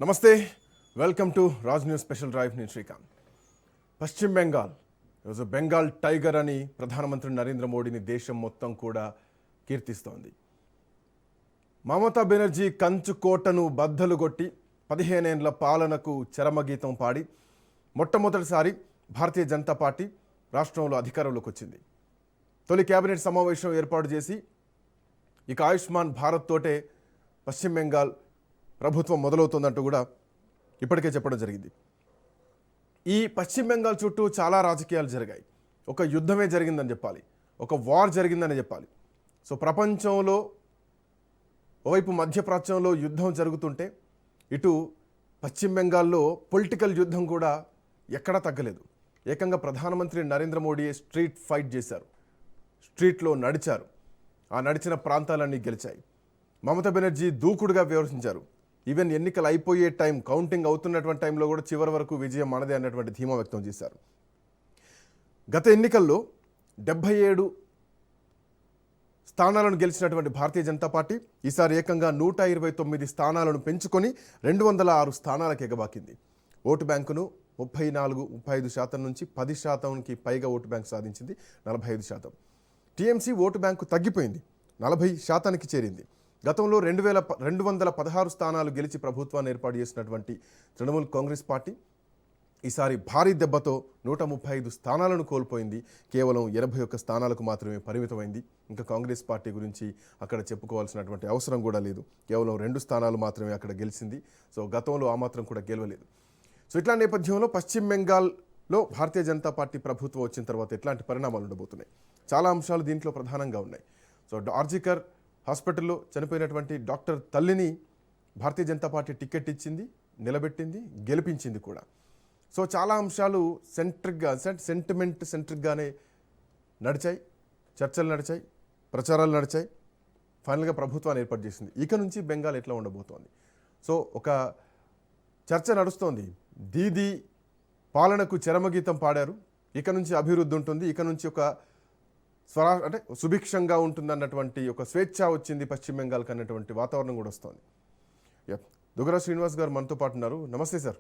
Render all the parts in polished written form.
నమస్తే, welcome to Raj news special drive. నేను శ్రీకాంత్. పశ్చిమ బెంగాల్ ఈరోజు బెంగాల్ టైగర్ అని ప్రధానమంత్రి నరేంద్ర మోడీని దేశం మొత్తం కూడా కీర్తిస్తోంది. మమతా బెనర్జీ కంచు కోటను బద్దలు కొట్టి 15 ఏళ్ల పాలనకు చరమగీతం పాడి మొట్టమొదటిసారి భారతీయ జనతా పార్టీ రాష్ట్రంలో అధికారంలోకి వచ్చింది. తొలి కేబినెట్ సమావేశం ఏర్పాటు చేసి ఇక ఆయుష్మాన్ భారత్ తోటే పశ్చిమ బెంగాల్ ప్రభుత్వం మొదలవుతుందంటూ కూడా ఇప్పటికే చెప్పడం జరిగింది. ఈ పశ్చిమ బెంగాల్ చుట్టూ చాలా రాజకీయాలు జరిగాయి. ఒక యుద్ధమే జరిగిందని చెప్పాలి, ఒక వార్ జరిగిందని చెప్పాలి. సో ప్రపంచంలో ఓవైపు మధ్యప్రాచ్యంలో యుద్ధం జరుగుతుంటే ఇటు పశ్చిమ బెంగాల్లో పొలిటికల్ యుద్ధం కూడా ఎక్కడా తగ్గలేదు. ఏకంగా ప్రధానమంత్రి నరేంద్ర మోడీ స్ట్రీట్ ఫైట్ చేశారు, స్ట్రీట్లో నడిచారు. ఆ నడిచిన ప్రాంతాలన్నీ గెలిచాయి. మమతా బెనర్జీ దూకుడుగా వ్యవహరించారు. ఈవెన్ ఎన్నికలు అయిపోయే టైం, కౌంటింగ్ అవుతున్నటువంటి టైంలో కూడా చివరి వరకు విజయం మనదే అన్నటువంటి ధీమా వ్యక్తం చేశారు. గత ఎన్నికల్లో 77 స్థానాలను గెలిచినటువంటి భారతీయ జనతా పార్టీ ఈసారి ఏకంగా 129 స్థానాలను పెంచుకొని 206 స్థానాలకు ఎగబాకింది. ఓటు బ్యాంకును 34-35% నుంచి 10%కి పైగా ఓటు బ్యాంకు సాధించింది. 45%. టీఎంసీ ఓటు బ్యాంకు తగ్గిపోయింది, 40%కి చేరింది. గతంలో 216 స్థానాలు గెలిచి ప్రభుత్వాన్ని ఏర్పాటు చేసినటువంటి తృణమూల్ కాంగ్రెస్ పార్టీ ఈసారి భారీ దెబ్బతో 135 స్థానాలను కోల్పోయింది. కేవలం 81 స్థానాలకు మాత్రమే పరిమితమైంది. ఇంకా కాంగ్రెస్ పార్టీ గురించి అక్కడ చెప్పుకోవాల్సినటువంటి అవసరం కూడా లేదు. కేవలం 2 స్థానాలు మాత్రమే అక్కడ గెలిచింది. సో గతంలో ఆ మాత్రం కూడా గెలవలేదు. సో ఇట్లాంటి నేపథ్యంలో పశ్చిమ బెంగాల్లో భారతీయ జనతా పార్టీ ప్రభుత్వం వచ్చిన తర్వాత ఎట్లాంటి పరిణామాలు ఉండబోతున్నాయి? చాలా అంశాలు దీంట్లో ప్రధానంగా ఉన్నాయి. సో ఆర్జికర్ హాస్పిటల్లో చనిపోయినటువంటి డాక్టర్ తల్లిని భారతీయ జనతా పార్టీ టికెట్ ఇచ్చింది, నిలబెట్టింది, గెలిపించింది కూడా. సో చాలా అంశాలు సెంటిమెంట్ సెంట్రిక్గానే నడిచాయి, చర్చలు నడిచాయి, ప్రచారాలు నడిచాయి. ఫైనల్గా ప్రభుత్వాన్ని ఏర్పాటు చేసింది. ఇక నుంచి బెంగాల్ ఎట్లా ఉండబోతోంది? సో ఒక చర్చ నడుస్తోంది. దీదీ పాలనకు చరమగీతం పాడారు, ఇక నుంచి అభివృద్ధి ఉంటుంది, ఇక నుంచి ఒక అంటే సుభిక్షంగా ఉంటుందన్నటువంటి ఒక స్వేచ్ఛ వచ్చింది పశ్చిమ బెంగాల్కి అన్నటువంటి వాతావరణం కూడా వస్తుంది. దుగ్గరా శ్రీనివాస్ గారు మనతో పాటు ఉన్నారు. నమస్తే సార్.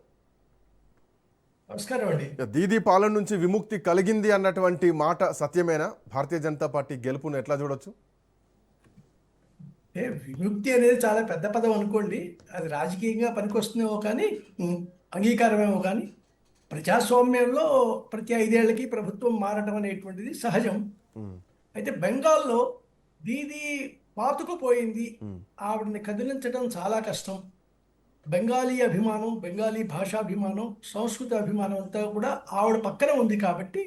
నమస్కారం అండి. దీదీ పాలన నుంచి విముక్తి కలిగింది అన్నటువంటి మాట సత్యమేనా? భారతీయ జనతా పార్టీ గెలుపును ఎట్లా చూడొచ్చు? విముక్తి అనేది చాలా పెద్ద పదం అనుకోండి. అది రాజకీయంగా పనికొస్తుందేమో కానీ, అంగీకారమేమో కానీ, ప్రజాస్వామ్యంలో ప్రతి 5 ఏళ్లకి ప్రభుత్వం మారటం అనేటువంటిది సహజం. అయితే బెంగాల్లో దీదీ పాతుకుపోయింది, ఆవిడని కదిలించడం చాలా కష్టం. బెంగాలీ అభిమానం, బెంగాలీ భాషాభిమానం, సంస్కృత అభిమానం అంతా కూడా ఆవిడ పక్కన ఉంది. కాబట్టి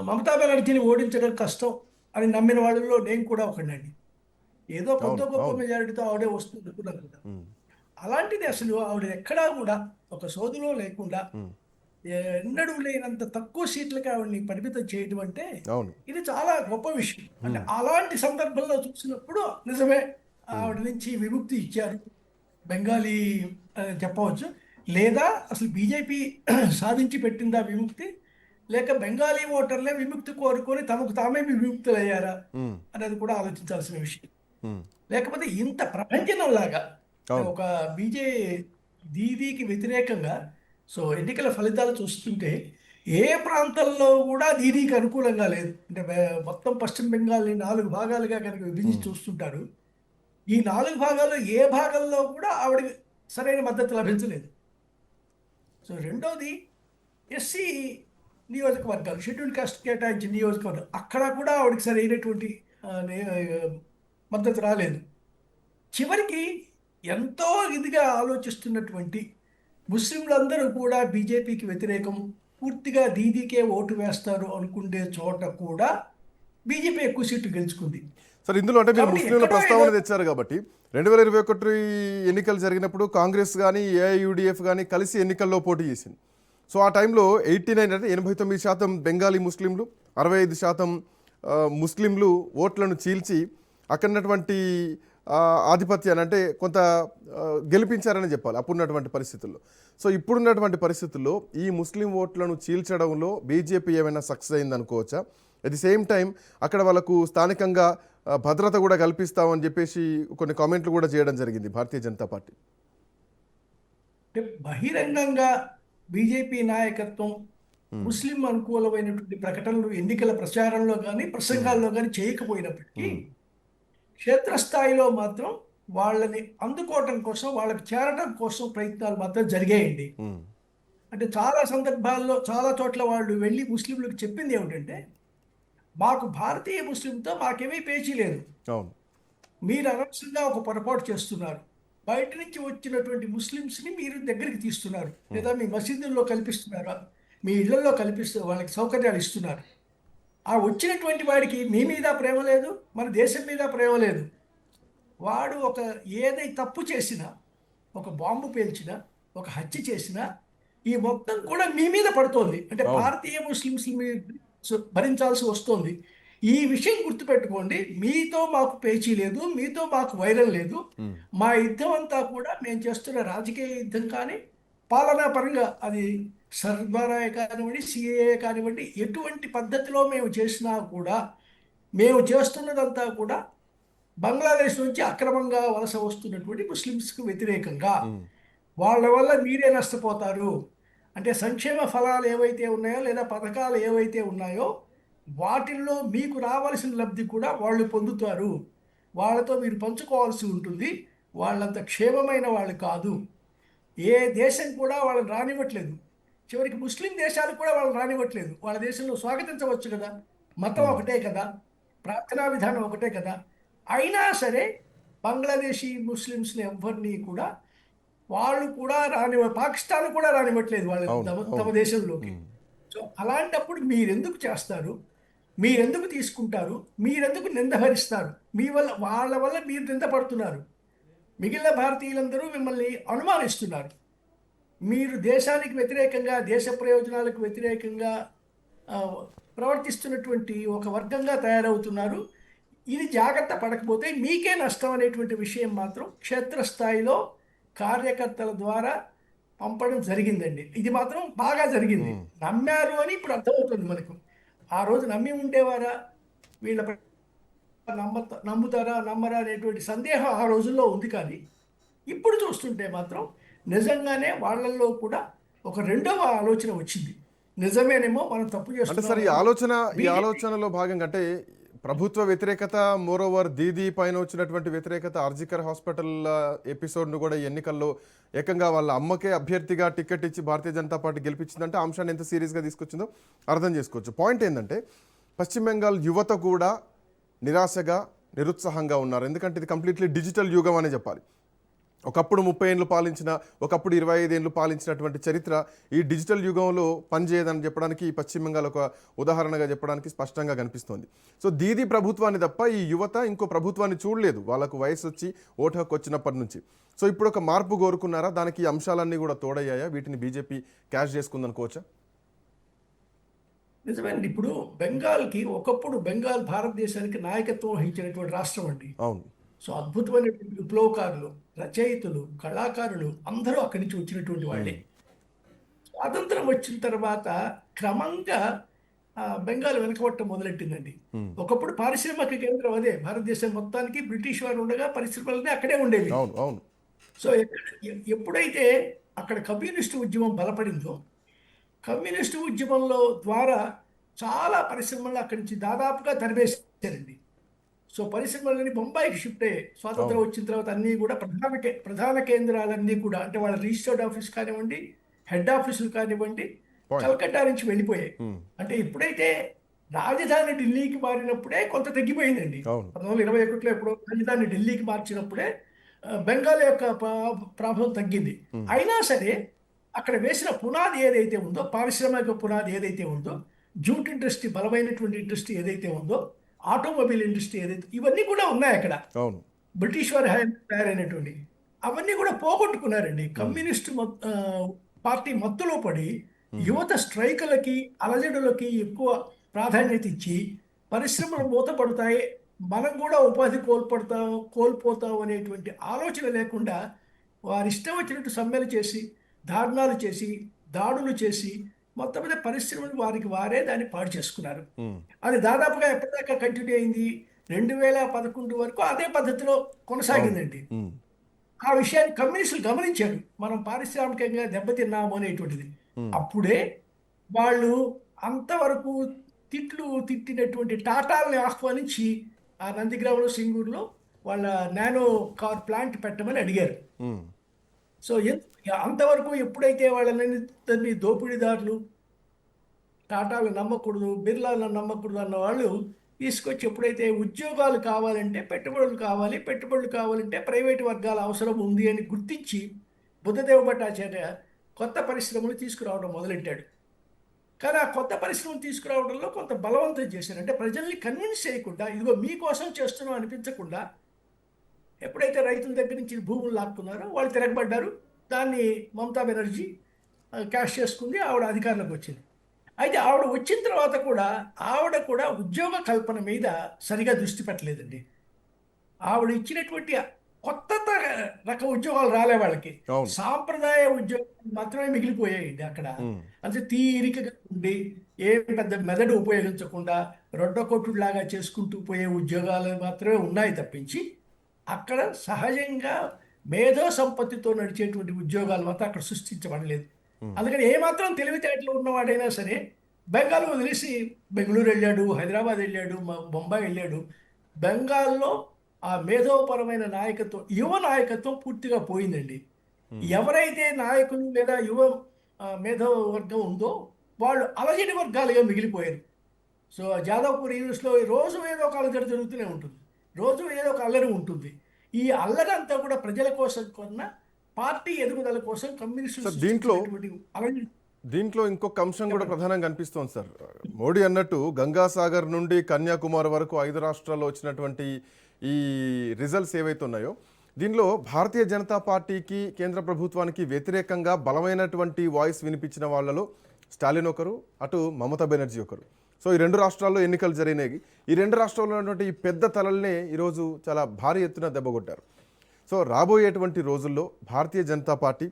మమతా బెనర్జీని ఓడించడం కష్టం అని నమ్మిన వాళ్ళలో నేను కూడా ఒకనండి. ఏదో కొంత గొప్ప మెజారిటీతో ఆవిడే వస్తుంది అనుకున్నాను కదా. అలాంటిది అసలు ఆవిడ ఎక్కడా కూడా ఒక సోదులో లేకుండా ఎన్నడూ లేనంత తక్కువ సీట్లకి ఆవిడని పరిమితం చేయడం అంటే ఇది చాలా గొప్ప విషయం. అంటే అలాంటి సందర్భంలో చూసినప్పుడు నిజమే ఆవిడ నుంచి విముక్తి ఇచ్చారు బెంగాలీ చెప్పవచ్చు. లేదా అసలు బీజేపీ సాధించి పెట్టిందా విముక్తి, లేక బెంగాలీ ఓటర్లే విముక్తి కోరుకొని తమకు తామే విముక్తులు అయ్యారా అనేది కూడా ఆలోచించాల్సిన విషయం. లేకపోతే ఇంత ప్రపంచంలాగా ఒక దీదీకి వ్యతిరేకంగా సో ఎన్నికల ఫలితాలు చూస్తుంటే ఏ ప్రాంతంలో కూడా దీదీకి అనుకూలంగా లేదు. అంటే మొత్తం పశ్చిమ బెంగాల్ని 4 భాగాలుగా కనుక విభజించి చూస్తుంటారు. ఈ 4 భాగాల్లో ఏ భాగంలో కూడా ఆవిడకి సరైన మద్దతు లభించలేదు. సో రెండోది ఎస్సీ నియోజకవర్గాలు, షెడ్యూల్ కాస్ట్ కేటాయించిన నియోజకవర్గాలు, అక్కడ కూడా ఆవిడకి సరైనటువంటి మద్దతు రాలేదు. చివరికి ఎంతో ఇదిగా ఆలోచిస్తున్నటువంటి ముస్లింలందరూ కూడా బీజేపీకి వ్యతిరేకం, పూర్తిగా దీదీకే ఓటు వేస్తారు అనుకునే చోట కూడా బీజేపీ ఎక్కువ సీట్లు గెలుచుకుంది. సార్ ఇందులో అంటే మీరు ముస్లింల ప్రస్తావన తెచ్చారు కాబట్టి 2021 ఎన్నికలు జరిగినప్పుడు కాంగ్రెస్ కానీ ఏఐయుడిఎఫ్ కానీ కలిసి ఎన్నికల్లో పోటీ చేసింది. సో ఆ టైంలో 89 అంటే 89% బెంగాలీ ముస్లింలు, 65% ముస్లింలు ఓట్లను చీల్చి అక్కడున్నటువంటి ఆధిపత్యాన్ని అంటే కొంత గెలిపించారని చెప్పాలి అప్పుడున్నటువంటి పరిస్థితుల్లో. సో ఇప్పుడున్నటువంటి పరిస్థితుల్లో ఈ ముస్లిం ఓట్లను చీల్చడంలో బీజేపీ ఏమైనా సక్సెస్ అయింది అనుకోవచ్చా? అట్ ది సేమ్ టైం అక్కడ వాళ్ళకు స్థానికంగా భద్రత కూడా కల్పిస్తామని చెప్పేసి కొన్ని కామెంట్లు కూడా చేయడం జరిగింది భారతీయ జనతా పార్టీ. అంటే బహిరంగంగా బీజేపీ నాయకత్వం ముస్లిం అనుకూలమైనటువంటి ప్రకటనలు ఎన్నికల ప్రచారంలో కానీ ప్రసంగాల్లో కానీ చేయకపోయినప్పటికీ క్షేత్రస్థాయిలో మాత్రం వాళ్ళని అందుకోవటం కోసం వాళ్ళకి చేరడం కోసం ప్రయత్నాలు మాత్రం జరిగాయండి. అంటే చాలా సందర్భాల్లో చాలా చోట్ల వాళ్ళు వెళ్ళి ముస్లింలకు చెప్పింది ఏమిటంటే, మాకు భారతీయ ముస్లింతో మాకేమీ పేచీ లేదు, అవును. మీరు అనవసరంగా ఒక పొరపాటు చేస్తున్నారు, బయట నుంచి వచ్చినటువంటి ముస్లిమ్స్ని మీరు దగ్గరికి తీస్తున్నారు, లేదా మీ మసీదుల్లో కల్పిస్తున్నారా, మీ ఇళ్లలో వాళ్ళకి సౌకర్యాలు ఇస్తున్నారు. ఆ వచ్చినటువంటి వాడికి మీ మీద ప్రేమ లేదు, మన దేశం మీద ప్రేమ లేదు. వాడు ఏదైతే తప్పు చేసినా, ఒక బాంబు పేల్చినా, ఒక హత్య చేసినా ఈ మొత్తం కూడా మీ మీద పడుతోంది. అంటే భారతీయ ముస్లిమ్స్ భరించాల్సి వస్తుంది. ఈ విషయం గుర్తుపెట్టుకోండి. మీతో మాకు పేచీ లేదు, మీతో మాకు వైరం లేదు. మా యుద్ధం అంతా కూడా మేము చేస్తున్న రాజకీయ యుద్ధం కానీ, పాలనా పరంగా అది సర్బరాయ కానివ్వండి, సిఏఏ కానివ్వండి, ఎటువంటి పద్ధతిలో మేము చేసినా కూడా, మేము చేస్తున్నదంతా కూడా బంగ్లాదేశ్ నుంచి అక్రమంగా వలస వస్తున్నటువంటి ముస్లిమ్స్కు వ్యతిరేకంగా. వాళ్ళ వల్ల మీరే నష్టపోతారు. అంటే సంక్షేమ ఫలాలు ఏవైతే ఉన్నాయో, లేదా పథకాలు ఏవైతే ఉన్నాయో, వాటిల్లో మీకు రావాల్సిన లబ్ధి కూడా వాళ్ళు పొందుతారు. వాళ్ళతో మీరు పంచుకోవాల్సి ఉంటుంది. వాళ్ళంత క్షేమమైన వాళ్ళు కాదు. ఏ దేశం కూడా వాళ్ళని రానివ్వట్లేదు. చివరికి ముస్లిం దేశాలు కూడా వాళ్ళని రానివ్వట్లేదు. వాళ్ళ దేశంలో స్వాగతించవచ్చు కదా, మతం ఒకటే కదా, ప్రార్థనా విధానం ఒకటే కదా. అయినా సరే బంగ్లాదేశీ ముస్లిమ్స్ని ఎవరిని కూడా వాళ్ళు కూడా పాకిస్తాన్ కూడా రానివ్వట్లేదు వాళ్ళ తమ దేశంలోకి. సో అలాంటప్పుడు మీరెందుకు చేస్తారు, మీరెందుకు తీసుకుంటారు, మీరెందుకు నిందభరిస్తారు? వాళ్ళ వల్ల మీరు నిందపడుతున్నారు. మిగిలిన భారతీయులందరూ మిమ్మల్ని అనుమానిస్తున్నారు. మీరు దేశానికి వ్యతిరేకంగా, దేశ ప్రయోజనాలకు వ్యతిరేకంగా ప్రవర్తిస్తున్నటువంటి ఒక వర్గంగా తయారవుతున్నారు. ఇది జాగ్రత్త పడకపోతే మీకే నష్టం అనేటువంటి విషయం మాత్రం క్షేత్రస్థాయిలో కార్యకర్తల ద్వారా పంపడం జరిగిందండి. ఇది మాత్రం బాగా జరిగింది. నమ్మారు అని ఇప్పుడు అర్థమవుతుంది మనకు. ఆ రోజు నమ్మి ఉండేవారా, వీళ్ళ నమ్ముతారా నమ్మరా అనేటువంటి సందేహం ఆ రోజుల్లో ఉంది. కానీ ఇప్పుడు చూస్తుంటే మాత్రం నిజంగానే వాళ్ళల్లో కూడా ఒక రెండవ ఆలోచన వచ్చింది. నిజమేనేమో మనం తప్పు చేస్తున్నాం. సార్, ఈ ఆలోచనలో భాగంగా అంటే ప్రభుత్వ వ్యతిరేకత, మోరోవర్ దీదీ పైన వచ్చినటువంటి వ్యతిరేకత, ఆర్జికర్ హాస్పిటల్ ఎపిసోడ్ను కూడా ఎన్నికల్లో ఏకంగా వాళ్ళ అమ్మకే అభ్యర్థిగా టికెట్ ఇచ్చి భారతీయ జనతా పార్టీ గెలిపించిందంటే అంశాన్ని ఎంత సీరియస్గా తీసుకొచ్చిందో అర్థం చేసుకోవచ్చు. పాయింట్ ఏంటంటే పశ్చిమ బెంగాల్ యువత కూడా నిరాశగా, నిరుత్సాహంగా ఉన్నారు. ఎందుకంటే ఇది కంప్లీట్లీ డిజిటల్ యుగం అనే చెప్పాలి. ఒకప్పుడు 30 ఏళ్ళు పాలించిన, ఒకప్పుడు 25 ఏళ్ళు పాలించినటువంటి చరిత్ర ఈ డిజిటల్ యుగంలో పనిచేయదని చెప్పడానికి ఈ పశ్చిమ బెంగాల్ ఒక ఉదాహరణగా చెప్పడానికి స్పష్టంగా కనిపిస్తోంది. సో దీదీ ప్రభుత్వాన్ని తప్ప ఈ యువత ఇంకో ప్రభుత్వాన్ని చూడలేదు. వాళ్ళకు వయసు వచ్చి ఓటు హక్కు వచ్చినప్పటి నుంచి. సో ఇప్పుడు ఒక మార్పు కోరుకున్నారా? దానికి ఈ అంశాలన్నీ కూడా తోడయ్యాయా? వీటిని బీజేపీ క్యాష్ చేసుకుందనుకోవచ్చా? నిజమేనండి. ఇప్పుడు బెంగాల్కి ఒకప్పుడు బెంగాల్ భారతదేశానికి నాయకత్వం వహించినటువంటి రాష్ట్రం అండి. అవును. సో అద్భుతమైనటువంటి విప్లవకారులు, రచయితలు, కళాకారులు అందరూ అక్కడి నుంచి వచ్చినటువంటి వాళ్ళే. స్వాతంత్రం వచ్చిన తర్వాత క్రమంగా బెంగాల్ వెనకబట్టం మొదలెట్టిందండి. ఒకప్పుడు పారిశ్రామిక కేంద్రం అదే. భారతదేశం మొత్తానికి బ్రిటిష్ వారు ఉండగా పరిశ్రమలన్నీ అక్కడే ఉండేవి. సో ఎప్పుడైతే అక్కడ కమ్యూనిస్టు ఉద్యమం బలపడిందో, కమ్యూనిస్టు ఉద్యమంలో ద్వారా చాలా పరిశ్రమలు అక్కడి నుంచి దాదాపుగా తరిమేశారండి. సో పరిశ్రమలన్నీ బొంబాయికి షిఫ్ట్ అయ్యాయి. స్వాతంత్రం వచ్చిన తర్వాత అన్నీ కూడా ప్రధాన కేంద్రాలన్నీ కూడా, అంటే వాళ్ళ రిజిస్టర్డ్ ఆఫీస్ కానివ్వండి, హెడ్ ఆఫీసులు కానివ్వండి, కలకత్తా నుంచి వెళ్ళిపోయాయి. అంటే ఎప్పుడైతే రాజధాని ఢిల్లీకి మారినప్పుడే కొంత తగ్గిపోయిందండి. 1921లో ఎప్పుడో రాజధాని ఢిల్లీకి మార్చినప్పుడే బెంగాల్ యొక్క ప్రభావం తగ్గింది. అయినా సరే అక్కడ వేసిన పునాది ఏదైతే ఉందో, పారిశ్రామిక పునాది ఏదైతే ఉందో, జూట్ ఇండస్ట్రీ, బలమైనటువంటి ఇండస్ట్రీ ఏదైతే ఉందో, ఆటోమొబైల్ ఇండస్ట్రీ ఏదైతే, ఇవన్నీ కూడా ఉన్నాయి అక్కడ. బ్రిటిష్ వారి హయాంలో తయారైనటువంటి అవన్నీ కూడా పోగొట్టుకున్నారండి. కమ్యూనిస్టు పార్టీ మత్తులో పడి యువత స్ట్రైకులకి, అలజడులకి ఎక్కువ ప్రాధాన్యత ఇచ్చి పరిశ్రమలు మూతపడతాయి, మనం కూడా ఉపాధి కోల్పోతాం అనేటువంటి ఆలోచన లేకుండా వారి ఇష్టం వచ్చినట్టు సమ్మెలు చేసి, ధారణాలు చేసి, దాడులు చేసి మొత్తం మీద పరిశ్రమలు వారికి వారే దాన్ని పాడు చేసుకున్నారు. అది దాదాపుగా ఎప్పటిదాకా కంటిన్యూ అయింది? 2011 వరకు అదే పద్ధతిలో కొనసాగిందండి. ఆ విషయాన్ని కమ్యూనిస్టులు గమనించారు, మనం పారిశ్రామికంగా దెబ్బతిన్నాము అనేటువంటిది. అప్పుడే వాళ్ళు అంతవరకు తిట్టినటువంటి టాటాల్ని ఆహ్వానించి ఆ నందిగ్రామంలో సింగూరులో వాళ్ళ నానో కార్ ప్లాంట్ పెట్టమని అడిగారు. ఉమ్, సో అంతవరకు ఎప్పుడైతే వాళ్ళని దోపిడీదారులు, టాటాలు నమ్మకూడదు, బిర్లాలను నమ్మకూడదు అన్న వాళ్ళు తీసుకొచ్చి ఎప్పుడైతే ఉద్యోగాలు కావాలంటే పెట్టుబడులు కావాలంటే ప్రైవేటు వర్గాల అవసరం ఉంది అని గుర్తించి బుద్ధదేవ భట్టాచార్య కొత్త పరిశ్రమలు తీసుకురావడం మొదలెట్టాడు. కానీ ఆ కొత్త పరిశ్రమలు తీసుకురావడంలో కొంత బలవంతం చేశారు. అంటే ప్రజల్ని కన్విన్స్ చేయకుండా, ఇదిగో మీకోసం చేస్తున్నాం అనిపించకుండా, ఎప్పుడైతే రైతుల దగ్గర నుంచి భూములు లాక్కున్నారో వాళ్ళు తిరగబడ్డారు. దాన్ని మమతా బెనర్జీ క్యాష్ చేసుకుంది, ఆవిడ అధికారంలోకి వచ్చింది. అయితే ఆవిడ వచ్చిన తర్వాత కూడా ఆవిడ కూడా ఉద్యోగ కల్పన మీద సరిగా దృష్టి పెట్టలేదండి. ఆవిడ ఇచ్చినటువంటి కొత్త రకం ఉద్యోగాలు రాలే వాళ్ళకి. అవును. సాంప్రదాయ ఉద్యోగాలు మాత్రమే మిగిలిపోయాయండి అక్కడ. ఉమ్, అంటే తీరికగా ఉండి ఏం పెద్ద మెదడు ఉపయోగించకుండా రొడ్డకొట్టులాగా చేసుకుంటూ పోయే ఉద్యోగాలు మాత్రమే ఉన్నాయి తప్పించి, అక్కడ సహజంగా మేధో సంపత్తితో నడిచేటువంటి ఉద్యోగాలు మాత్రం అక్కడ సృష్టించబడలేదు. అందుకని ఏమాత్రం తెలివితేటలు ఉన్నవాడైనా సరే బెంగాల్ వదిలేసి బెంగళూరు వెళ్ళాడు, హైదరాబాద్ వెళ్ళాడు, బొంబాయి వెళ్ళాడు. బెంగాల్లో ఆ మేధోపరమైన నాయకత్వం, యువ నాయకత్వం పూర్తిగా పోయిందండి. ఎవరైతే నాయకులు లేదా యువ మేధో వర్గం ఉందో వాళ్ళు అలజడి వర్గాలుగా మిగిలిపోయారు. సో జాదవ్పూర్ యూనివర్సిటీలో రోజు ఏదో ఒక అలజడి జరుగుతూనే ఉంటుంది, రోజు ఏదో ఒక అల్లరి ఉంటుంది. ఈ అల్లరి అంతా కూడా ప్రజల కోసం కొన్న పార్టీ ఎదుగుదల కోసం కమ్యూనిస్టులు సార్, దీంట్లో సృష్టించినటువంటి అలజడి. దీంట్లో ఇంకొక అంశం కూడా ప్రధానంగా అనిపిస్తోంది సార్. మోడీ అన్నట్టు గంగాసాగర్ నుండి కన్యాకుమారి వరకు 5 రాష్ట్రాల్లో వచ్చినటువంటి ఈ రిజల్ట్స్ ఏవైతే ఉన్నాయో, దీనిలో భారతీయ జనతా పార్టీకి, కేంద్ర ప్రభుత్వానికి వ్యతిరేకంగా బలమైనటువంటి వాయిస్ వినిపించిన వాళ్ళలో స్టాలిన్ ఒకరు, అటు మమతా బెనర్జీ ఒకరు. సో ఈ 2 రాష్ట్రాల్లో ఎన్నికలు జరిగినాయి. ఈ 2 రాష్ట్రాల్లో ఉన్నటువంటి ఈ పెద్ద తలల్నే ఈరోజు చాలా భారీ ఎత్తున దెబ్బకొట్టారు. సో రాబోయేటువంటి రోజుల్లో భారతీయ జనతా పార్టీ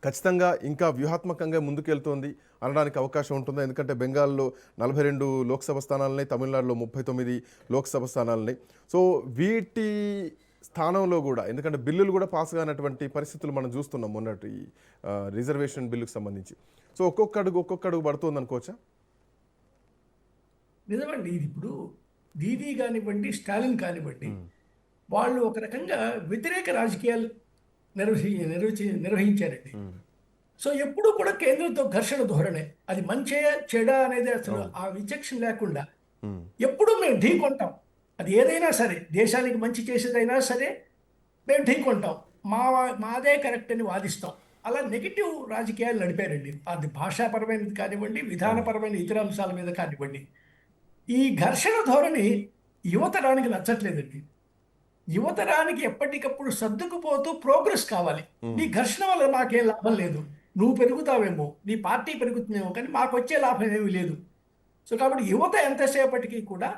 ఖచ్చితంగా ఇంకా వ్యూహాత్మకంగా ముందుకెళ్తోంది అనడానికి అవకాశం ఉంటుంది. ఎందుకంటే బెంగాల్లో 42 లోక్సభ స్థానాలని, తమిళనాడులో 39 లోక్సభ స్థానాలని. సో వీటి స్థానంలో కూడా, ఎందుకంటే బిల్లులు కూడా పాస్ కానటువంటి పరిస్థితులు మనం చూస్తున్నాం మొన్నటి రిజర్వేషన్ బిల్లుకు సంబంధించి. సో ఒక్కొక్క అడుగు పడుతుంది అనుకోవచ్చా? నిజమండి. ఇది ఇప్పుడు దీదీ కానివ్వండి, స్టాలిన్ కానివ్వండి, వాళ్ళు ఒక రకంగా వ్యతిరేక రాజకీయాలు నిర్వహించారండి. సో ఎప్పుడూ కూడా కేంద్రంతో ఘర్షణ ధోరణే. అది మంచే చెడా అనేది అసలు ఆ విచక్షణ లేకుండా ఎప్పుడూ మేము ఢీకొంటాం. అది ఏదైనా సరే, దేశానికి మంచి చేసేదైనా సరే మేము ఢీకొంటాం, మాదే కరెక్ట్ అని వాదిస్తాం. అలా నెగిటివ్ రాజకీయాలు నడిపారండి. అది భాషాపరమైనది కానివ్వండి, విధానపరమైన ఇతర అంశాల మీద కానివ్వండి. ఈ ఘర్షణ ధోరణి యువతరానికి నచ్చట్లేదండి. యువతరానికి ఎప్పటికప్పుడు సర్దుకుపోతూ ప్రోగ్రెస్ కావాలి. నీ ఘర్షణ వల్ల మాకేం లాభం లేదు. నువ్వు పెరుగుతావేమో, నీ పార్టీ పెరుగుతుందేమో, కానీ మాకు వచ్చే లాభం ఏమీ లేదు. సో కాబట్టి యువత ఎంతసేపటికి కూడా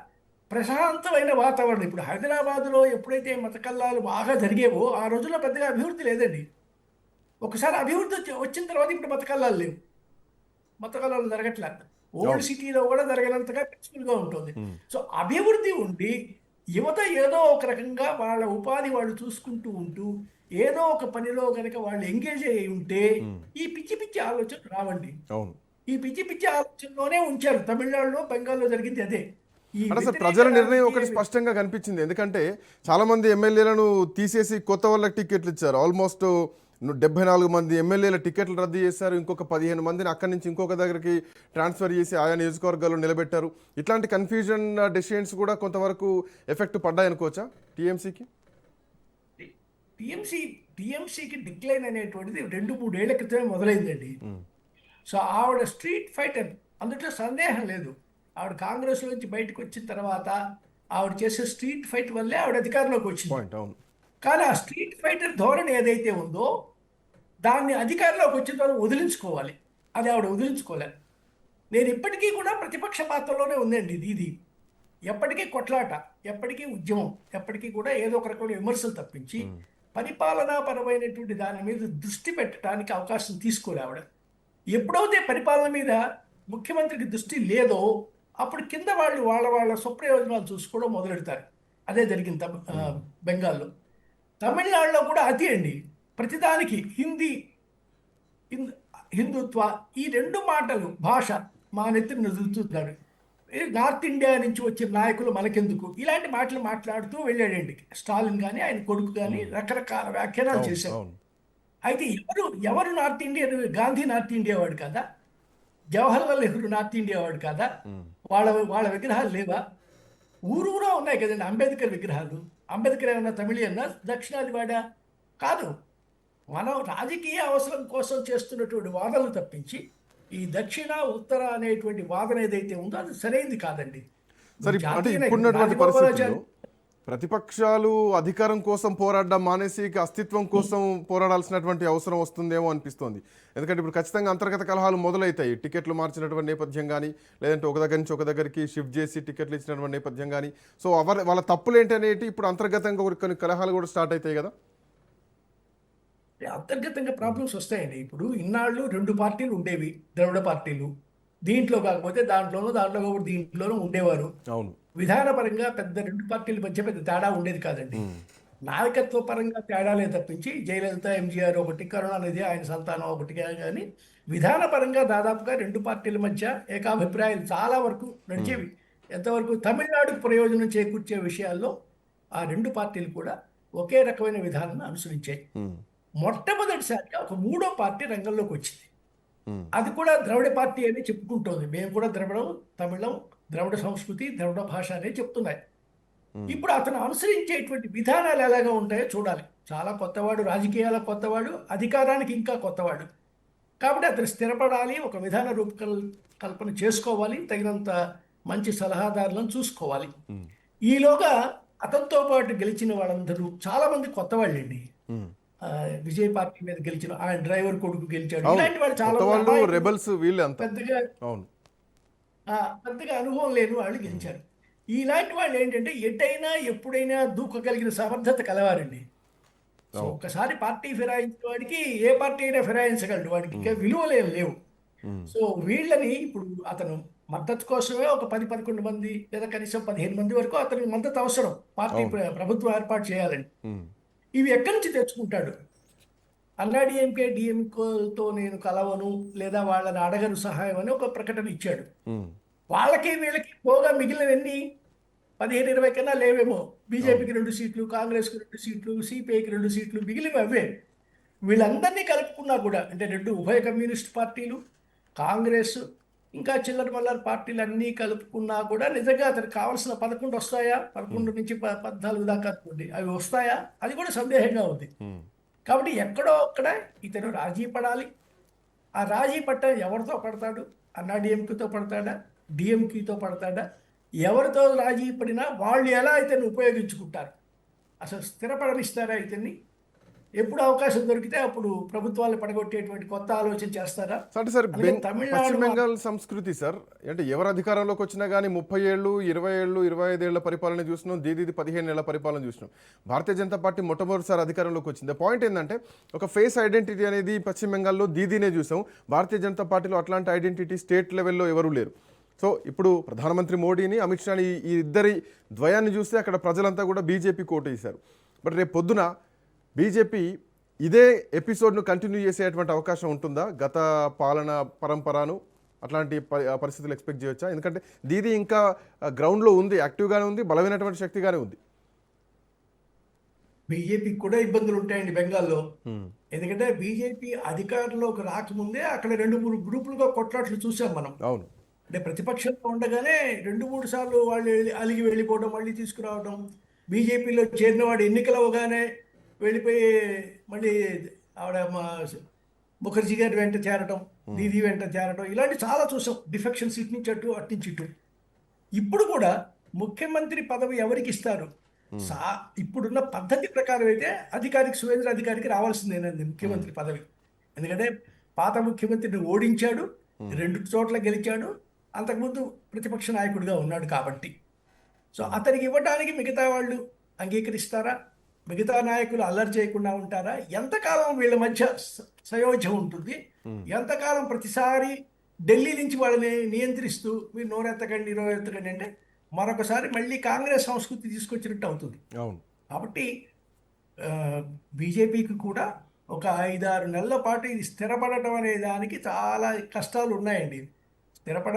ప్రశాంతమైన వాతావరణం. ఇప్పుడు హైదరాబాదులో ఎప్పుడైతే మతకల్లాలు బాగా జరిగేవో ఆ రోజుల్లో పెద్దగా అభివృద్ధి లేదండి. ఒకసారి అభివృద్ధి వచ్చిన తర్వాత ఇప్పుడు మతకల్లాలు లేవు, మతకల్లాలు జరగట్లేదు. ఓల్డ్ సిటీలో కూడా జరగనంతగా పీస్ఫుల్గా ఉంటుంది. సో అభివృద్ధి ఉండి యువత ఏదో ఒక రకంగా వాళ్ళ ఉపాధి వాళ్ళు చూసుకుంటూ ఉంటూ ఏదో ఒక పనిలో కనుక వాళ్ళు ఎంగేజ్ అయ్యి ఉంటే ఈ పిచ్చి పిచ్చి ఆలోచనలు రావండి. ఈ పిచ్చి పిచ్చి ఆలోచనలోనే ఉంచారు. తమిళనాడులో, బెంగాల్లో జరిగింది అదే. అంటే సార్, ప్రజల నిర్ణయం ఒకటి స్పష్టంగా కనిపించింది. ఎందుకంటే చాలా మంది ఎమ్మెల్యేలను తీసేసి కొత్త వాళ్ళకి టికెట్లు ఇచ్చారు. ఆల్మోస్ట్ 74 మంది ఎమ్మెల్యేల టికెట్లు రద్దు చేశారు. ఇంకొక 15 మందిని అక్కడి నుంచి ఇంకొక దగ్గరికి ట్రాన్స్ఫర్ చేసి ఆయా నియోజకవర్గాల్లో నిలబెట్టారు. ఇట్లాంటి కన్ఫ్యూజన్ డెసిషన్స్ కూడా కొంతవరకు ఎఫెక్ట్ పడ్డాయనుకోవచ్చా టీఎంసీకి? టీఎంసీకి డిక్లైన్ అనేటువంటిది 2-3 ఏళ్ల క్రితమే మొదలైందండి. సో ఆవిడ స్ట్రీట్ ఫైటర్, అందులో సందేహం లేదు. ఆవిడ కాంగ్రెస్ నుంచి బయటకు వచ్చిన తర్వాత ఆవిడ చేసే స్ట్రీట్ ఫైట్ వల్లే ఆవిడ అధికారంలోకి వచ్చింది. కానీ ఆ స్ట్రీట్ ఫైటర్ ధోరణి ఏదైతే ఉందో దాన్ని అధికారంలోకి వచ్చిన తర్వాత వదిలించుకోవాలి. అది ఆవిడ వదిలించుకోలేదు. నేను ఇప్పటికీ కూడా ప్రతిపక్ష పాత్రలోనే ఉందండి. ఇది ఎప్పటికీ కొట్లాట, ఎప్పటికీ ఉద్యమం, ఎప్పటికీ కూడా ఏదో ఒక రకమైన విమర్శలు తప్పించి పరిపాలనాపరమైనటువంటి దాని మీద దృష్టి పెట్టడానికి అవకాశం తీసుకోలే ఆవిడ. ఎప్పుడైతే పరిపాలన మీద ముఖ్యమంత్రికి దృష్టి లేదో అప్పుడు కింద వాళ్ళ స్వప్రయోజనాలు చూసుకోవడం మొదలెడతారు. అదే జరిగింది బెంగాల్లో. తమిళనాడులో కూడా అతి అండి. ప్రతిదానికి హిందీ, హిందుత్వ, ఈ రెండు మాటలు భాష మా నెత్తిని నదులుతున్నారు. నార్త్ ఇండియా నుంచి వచ్చిన నాయకులు మనకెందుకు ఇలాంటి మాటలు మాట్లాడుతూ వెళ్ళాడండి స్టాలిన్ కానీ ఆయన కొడుకు కానీ రకరకాల వ్యాఖ్యానాలు అవును చేశారు. అవును అయితే ఎవరు north India, Gandhi north India వాడు కదా, జవహర్లాల్ నెహ్రూ నార్త్ ఇండియా వాడు కదా, వాళ్ళ వాళ్ళ విగ్రహాలు లేవా? ఊరూరా ఉన్నాయి కదండి అంబేద్కర్ విగ్రహాలు. అంబేద్కర్ ఏమన్నా తమిళియన్నా దక్షిణాది వాడా? కాదు. మనం రాజకీయ అవసరం కోసం చేస్తున్నటువంటి వాదనలు తప్పించి ఈ దక్షిణ ఉత్తర అనేటువంటి వాదన ఏదైతే ఉందో అది సరైనది కాదండి. సరే అంటే జాతీయ ఇప్పుడున్నటువంటి నాయకుడు పరిస్థితుల్లో రాజగోపాలాచారి ప్రతిపక్షాలు అధికారం కోసం పోరాడడం మానేసి ఇక అస్తిత్వం కోసం పోరాడాల్సినటువంటి అవసరం వస్తుందేమో అనిపిస్తోంది. ఎందుకంటే ఇప్పుడు ఖచ్చితంగా అంతర్గత కలహాలు మొదలవుతాయి. టికెట్లు మార్చినటువంటి నేపథ్యం కానీ, లేదంటే ఒక దగ్గర నుంచి ఒక దగ్గరికి షిఫ్ట్ చేసి టికెట్లు ఇచ్చినటువంటి నేపథ్యం కానీ, సో వాళ్ళ తప్పులు ఏంటి అనేటి ఇప్పుడు అంతర్గతంగా కొన్ని కలహాలు కూడా స్టార్ట్ అవుతాయి కదా. అంతర్గతంగా ప్రాబ్లమ్స్ వస్తాయండి. ఇప్పుడు ఇన్నాళ్ళు రెండు పార్టీలు ఉండేవి, ద్రవిడ పార్టీలు. దీంట్లో కాకపోతే దాంట్లో కాకపోతే దీంట్లోనూ ఉండేవారు. అవును విధానపరంగా పెద్ద రెండు పార్టీల మధ్య పెద్ద తేడా ఉండేది కాదండి. నాయకత్వ పరంగా తేడాలే తప్పించి జయలలిత, ఎంజీఆర్ ఒకటి, కరుణానిధి ఆయన సంతానం ఒకటిగా, కానీ విధానపరంగా దాదాపుగా రెండు పార్టీల మధ్య ఏకాభిప్రాయాలు చాలా వరకు నడిచేవి. ఎంతవరకు తమిళనాడుకు ప్రయోజనం చేకూర్చే విషయాల్లో ఆ రెండు పార్టీలు కూడా ఒకే రకమైన విధానాన్ని అనుసరించాయి. మొట్టమొదటిసారిగా ఒక మూడో పార్టీ రంగంలోకి వచ్చింది. అది కూడా ద్రవిడ పార్టీ అని చెప్పుకుంటోంది. మేము కూడా ద్రవిడం, తమిళం, ద్రవిడ సంస్కృతి, ద్రవిడ భాష అనే చెప్తున్నాయి. ఇప్పుడు అతను అనుసరించేటువంటి విధానాలు ఎలాగా ఉంటాయో చూడాలి. చాలా కొత్తవాడు, రాజకీయాల కొత్తవాడు, అధికారానికి ఇంకా కొత్తవాడు. కాబట్టి అతను స్థిరపడాలి, ఒక విధాన రూపకల్పన చేసుకోవాలి, తగినంత మంచి సలహాదారులను చూసుకోవాలి. ఈలోగా అతనితో పాటు గెలిచిన వాళ్ళందరూ చాలా మంది కొత్త వాళ్ళండి. విజయ్ పార్టీ మీద గెలిచిన ఆయన డ్రైవర్ కొడుకు గెలిచాడు. ఇలాంటి వాళ్ళు చాలా వాళ్ళు రెబల్స్ వీళ్ళు అంతా పెద్దగా అవును పెద్దగా అనుభవం లేని వాళ్ళు గెలిచారు. ఇలాంటి వాళ్ళు ఏంటంటే ఎటైనా ఎప్పుడైనా దూకగలిగిన సమర్థత కలవారండి. సో ఒకసారి పార్టీ ఫిరాయించిన వాడికి ఏ పార్టీ అయినా ఫిరాయించగలడు, వాడికి ఇంకా విలువలేం లేవు. సో వీళ్ళని ఇప్పుడు అతను మద్దతు కోసమే ఒక 10-11 మంది లేదా కనీసం 15 మంది వరకు అతనికి మద్దతు అవసరం పార్టీ ప్రభుత్వం ఏర్పాటు చేయాలని. ఇవి ఎక్కడి నుంచి తెచ్చుకుంటాడు? అన్నాడీఎంకే డిఎంకేతో నేను కలవను లేదా వాళ్ళని అడగను సహాయం అని ఒక ప్రకటన ఇచ్చాడు. వాళ్ళకి వీళ్ళకి పోగా మిగిలినవన్నీ 15-20 కన్నా లేవేమో. బీజేపీకి 2 సీట్లు, కాంగ్రెస్కి 2 సీట్లు, సిపిఐకి 2 సీట్లు, మిగిలినవి అవే. వీళ్ళందరినీ కలుపుకున్నా కూడా, అంటే రెండు ఉభయ కమ్యూనిస్ట్ పార్టీలు, కాంగ్రెస్, ఇంకా చిల్లర మల్లర పార్టీలు అన్నీ కలుపుకున్నా కూడా నిజంగా అతనికి కావాల్సిన 11 వస్తాయా? 11 నుంచి 14 దాకా అవి వస్తాయా? అది కూడా సందేహంగా ఉంది. కాబట్టి ఎక్కడో అక్కడ ఇతను రాజీ పడాలి. ఆ రాజీ పట్ట ఎవరితో పడతాడు? అన్నాడీఎంకేతో పడతాడా, డిఎంకేతో పడతాడా? ఎవరితో రాజీ పడినా వాళ్ళు ఎలా ఇతన్ని ఉపయోగించుకుంటారు? అసలు స్థిరపడనిస్తారా ఇతన్ని? ఎప్పుడు అవకాశం దొరికితే అప్పుడు ప్రభుత్వాలు పడగొట్టేటువంటి కొత్త ఆలోచన చేస్తారా? అంటే సార్ పశ్చిమ తమిళనాడు బెంగాల్ సంస్కృతి సార్, అంటే ఎవరు అధికారంలోకి వచ్చినా కానీ 30 ఏళ్ళు, 20 ఏళ్ళు, 25 ఏళ్ల పరిపాలన చూసినాం, దీది 15 ఏళ్ల పరిపాలన చూసినాం. భారతీయ జనతా పార్టీ మొట్టమొదటిసారి అధికారంలోకి వచ్చింది. పాయింట్ ఏంటంటే ఒక ఫేస్ ఐడెంటిటీ అనేది పశ్చిమ బెంగాల్లో దీదీనే చూసాం. భారతీయ జనతా పార్టీలో అట్లాంటి ఐడెంటిటీ స్టేట్ లెవెల్లో ఎవరూ లేరు. సో ఇప్పుడు ప్రధానమంత్రి మోడీని, అమిత్ షాని, ఈ ఇద్దరి ద్వయాన్ని చూస్తే అక్కడ ప్రజలంతా కూడా బీజేపీ కోటేశారు. బట్ రేపు పొద్దున బీజేపీ ఇదే ఎపిసోడ్ను కంటిన్యూ చేసేటువంటి అవకాశం ఉంటుందా? గత పాలన పరంపరను అట్లాంటి పరిస్థితులు ఎక్స్పెక్ట్ చేయొచ్చా? ఎందుకంటే దీది ఇంకా గ్రౌండ్లో ఉంది, యాక్టివ్గానే ఉంది, బలమైనటువంటి శక్తిగానే ఉంది. బీజేపీకి కూడా ఇబ్బందులు ఉంటాయండి బెంగాల్లో. ఎందుకంటే బీజేపీ అధికారంలోకి రాకముందే అక్కడ 2-3 గ్రూపులుగా కొట్లాట్లు చూసాం మనం. అవును, అంటే ప్రతిపక్షంలో ఉండగానే 2-3 సార్లు వాళ్ళు అలిగి వెళ్ళిపోవడం, మళ్ళీ తీసుకురావడం. బీజేపీలో చేరిన వాడు ఎన్నికలు అవగానే వెళ్ళిపోయి మళ్ళీ ఆవిడ ముఖర్జీ గారి వెంట చేరటం, దీదీ వెంట చేరటం, ఇలాంటి చాలా చూసాం. డిఫెక్షన్స్ ఇటు నుంచి అటు, అటు నుంచి ఇటు. ఇప్పుడు కూడా ముఖ్యమంత్రి పదవి ఎవరికి ఇస్తారు? ఇప్పుడున్న పద్ధతి ప్రకారం అయితే సువేంద్ర అధికారికి రావాల్సిందేనండి ముఖ్యమంత్రి పదవి. ఎందుకంటే పాత ముఖ్యమంత్రిని ఓడించాడు, 2 చోట్ల గెలిచాడు, అంతకుముందు ప్రతిపక్ష నాయకుడిగా ఉన్నాడు కాబట్టి. సో అతనికి ఇవ్వడానికి మిగతా వాళ్ళు అంగీకరిస్తారా? మిగతా నాయకులు అల్లరి చేయకుండా ఉంటారా? ఎంతకాలం వీళ్ళ మధ్య సయోధ్య ఉంటుంది? ఎంతకాలం ప్రతిసారి ఢిల్లీ నుంచి వాళ్ళని నియంత్రిస్తూ మీరు నోరెత్తకండి అంటే మరొకసారి మళ్ళీ కాంగ్రెస్ సంస్కృతి తీసుకొచ్చినట్టు అవుతుంది. అవును. కాబట్టి బీజేపీకి కూడా ఒక 5-6 నెలల పాటు ఇది స్థిరపడటం అనే దానికి చాలా కష్టాలు ఉన్నాయండి. స్థిరపడ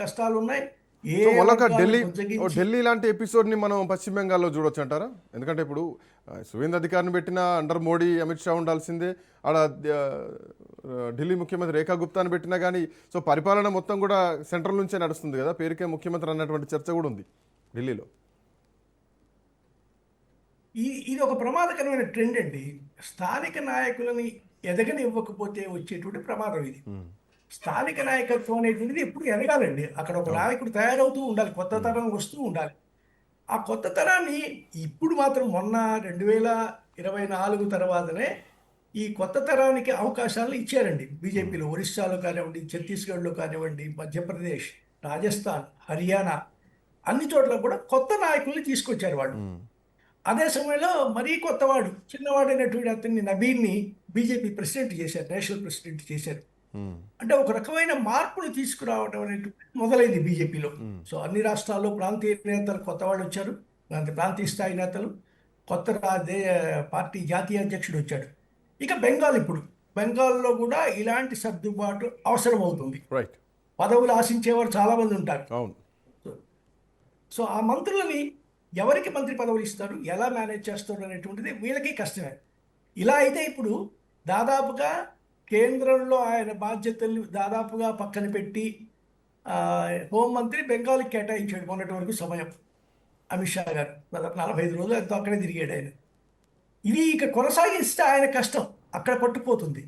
కష్టాలు ఉన్నాయి. ఏ సో మొలక వర్గాలను ఢిల్లీ బుజ్జగించి ఢిల్లీ లాంటి ఎపిసోడ్ని మనం పశ్చిమ బెంగాల్లో చూడొచ్చు అంటారా? ఎందుకంటే ఇప్పుడు సువేంద్ర అధికారిని పెట్టిన అండర్ మోడీ అమిత్ షా ఉండాల్సిందే. ఆడ ఢిల్లీ ముఖ్యమంత్రి రేఖా గుప్తాని పెట్టినా కానీ సో పరిపాలన మొత్తం కూడా సెంట్రల్ నుంచే నడుస్తుంది కదా, పేరుకే ముఖ్యమంత్రి అన్నటువంటి చర్చ కూడా ఉంది ఢిల్లీలో. ఇది ఒక ప్రమాదకరమైన ట్రెండ్ అండి. స్థానిక నాయకులని ఎదగనివ్వకపోతే వచ్చేటువంటి ప్రమాదం ఇది. స్థానిక నాయకత్వం అనేటువంటిది ఎప్పుడు ఎదగాలండి. అక్కడ ఒక నాయకుడు తయారవుతూ ఉండాలి, కొత్త తరం వస్తూ ఉండాలి. ఆ కొత్త తరాన్ని ఇప్పుడు మాత్రం మొన్న 2024 తర్వాతనే ఈ కొత్త తరానికి అవకాశాలు ఇచ్చారండి బీజేపీలో. ఒరిస్సాలో కానివ్వండి, ఛత్తీస్గఢ్లో కానివ్వండి, మధ్యప్రదేశ్, రాజస్థాన్, హర్యానా అన్ని చోట్ల కూడా కొత్త నాయకుల్ని తీసుకొచ్చారు వాళ్ళు. అదే సమయంలో మరీ కొత్తవాడు, చిన్నవాడైనటువంటి అతన్ని నబీన్ని బీజేపీ ప్రెసిడెంట్ చేశారు, నేషనల్ ప్రెసిడెంట్ చేశారు. అంటే ఒక రకమైన మార్పును తీసుకురావడం అనేటువంటి మొదలైంది బీజేపీలో. సో అన్ని రాష్ట్రాల్లో ప్రాంతీయ నేతలు కొత్త వాళ్ళు వచ్చారు, ప్రాంతీయ స్థాయి నేతలు, కొత్త పార్టీ జాతీయ అధ్యక్షుడు వచ్చాడు. ఇక ఇప్పుడు బెంగాల్లో కూడా ఇలాంటి సర్దుబాటు అవసరం అవుతుంది. రైట్. పదవులు ఆశించేవారు చాలా మంది ఉంటారు. అవును. సో ఆ మంత్రులని ఎవరికి మంత్రి పదవులు ఇస్తారు, ఎలా మేనేజ్ చేస్తారు అనేటువంటిది వీళ్ళకి కష్టమే. ఇలా అయితే ఇప్పుడు దాదాపుగా కేంద్రంలో ఆయన బాధ్యతలు దాదాపుగా పక్కన పెట్టి హోంమంత్రి బెంగాల్కి కేటాయించాడు మొన్నటి వరకు సమయం. అమిత్ షా గారు దాదాపు 45 రోజులు ఎంతో అక్కడే తిరిగాడు ఆయన. ఇది ఇక కొనసాగిస్తే ఆయన కష్టం అక్కడ పట్టుపోతుంది,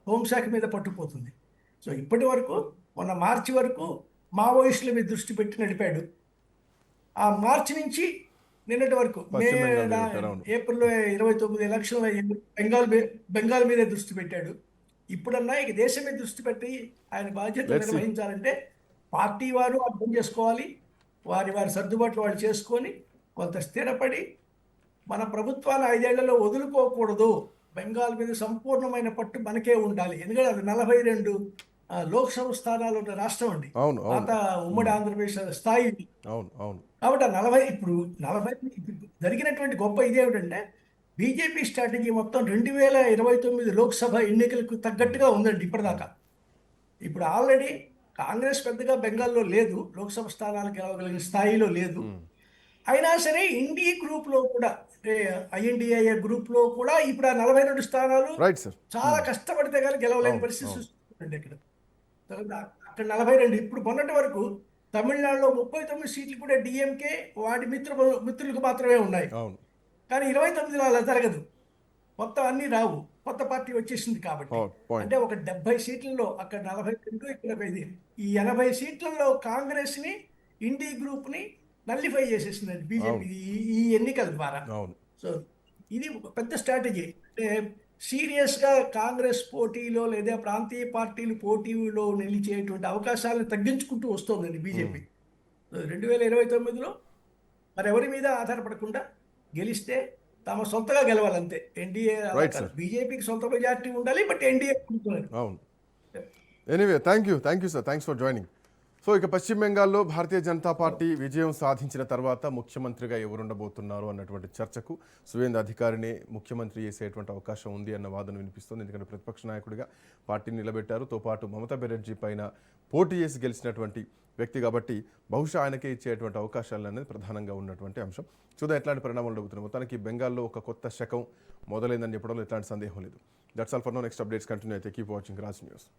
హోంశాఖ మీద పట్టుపోతుంది. సో ఇప్పటి వరకు మొన్న మార్చి వరకు మావోయిస్టుల మీద దృష్టి పెట్టి నడిపాడు. ఆ మార్చి నుంచి నిన్నటి వరకు ఏప్రిల్ 29 ఎలక్షన్ల బెంగాల్ మీదే దృష్టి పెట్టాడు. ఇప్పుడన్నా ఇక దేశం మీద దృష్టి పెట్టి ఆయన బాధ్యతలు నిర్వహించాలంటే పార్టీ వారు అర్థం చేసుకోవాలి, వారి సర్దుబాట్లు వాళ్ళు చేసుకొని కొంత స్థిరపడి మన ప్రభుత్వాన్ని 5 ఏళ్లలో వదులుకోకూడదు. బెంగాల్ మీద సంపూర్ణమైన పట్టు మనకే ఉండాలి. ఎందుకంటే అది 42 లోక్సభ స్థానాలు ఉన్న రాష్ట్రం అండి, పాత ఉమ్మడి ఆంధ్రప్రదేశ్ స్థాయి. కాబట్టి 40 జరిగినటువంటి గొప్ప ఇదేమిటంటే బీజేపీ స్ట్రాటజీ మొత్తం 2029 లోక్సభ ఎన్నికలకు తగ్గట్టుగా ఉందండి ఇప్పటిదాకా. ఇప్పుడు ఆల్రెడీ కాంగ్రెస్ పెద్దగా బెంగాల్లో లేదు, లోక్సభ స్థానాలు గెలవగలిగిన స్థాయిలో లేదు. అయినా సరే ఎన్డీఏ గ్రూప్లో కూడా, ఐఎన్డిఏ గ్రూప్లో కూడా ఇప్పుడు ఆ 42 స్థానాలు చాలా కష్టపడితే కానీ గెలవలేని పరిస్థితి చూస్తుందండి. అక్కడ 42. ఇప్పుడు మొన్నటి వరకు తమిళనాడులో 39 సీట్లు కూడా డిఎంకే వాటి మిత్రులకు మాత్రమే ఉన్నాయి. కానీ 29లో అలా జరగదు, మొత్తం అన్ని రావు, కొత్త పార్టీ వచ్చేసింది కాబట్టి. అంటే ఒక 70 సీట్లలో అక్కడ 42, ఇక్కడ 5, ఈ 80 సీట్లలో కాంగ్రెస్ ని, ఇండి గ్రూప్ ని నల్లిఫై చేసేసిందండి బీజేపీ ఈ ఎన్నికల ద్వారా. సో ఇది ఒక పెద్ద స్ట్రాటజీ. అంటే సీరియస్గా కాంగ్రెస్ పోటీలో లేదా ప్రాంతీయ పార్టీలు పోటీలో నిలిచేటువంటి అవకాశాలను తగ్గించుకుంటూ వస్తుందండి బీజేపీ. 2029లో మరెవరి మీద ఆధారపడకుండా గెలిస్తే తమ సొంతగా గెలవాలంతే. ఎన్డీఏ బీజేపీకి సొంత మెజార్టీ ఉండాలి, but NDA. Anyway, thank you sir, thanks for joining. So ఇక పశ్చిమ బెంగాల్లో భారతీయ జనతా పార్టీ విజయం సాధించిన తర్వాత ముఖ్యమంత్రిగా ఎవరుండబోతున్నారు అన్నటువంటి చర్చకు సువేంద్ర అధికారిని ముఖ్యమంత్రి చేసేటువంటి అవకాశం ఉంది అన్న వాదన వినిపిస్తుంది. ఎందుకంటే ప్రతిపక్ష నాయకుడిగా పార్టీని నిలబెట్టారు, తో పాటు మమతా బెనర్జీ పైన పోటీ చేసి గెలిచినటువంటి వ్యక్తి కాబట్టి బహుశా ఆయనకే ఇచ్చేటువంటి అవకాశాలు అనేది ప్రధానంగా ఉన్నటువంటి అంశం. చూద్దాం ఎట్లాంటి పరిణామాలు జరుగుతున్నాయి. మొత్తానికి బెంగాల్లో ఒక కొత్త శకం మొదలైందని చెప్పడంలో ఎట్లాంటి సందేహం లేదు. That's all for now. Next updates continue అయితే కీప్ వాచింగ్ రాజ్ న్యూస్.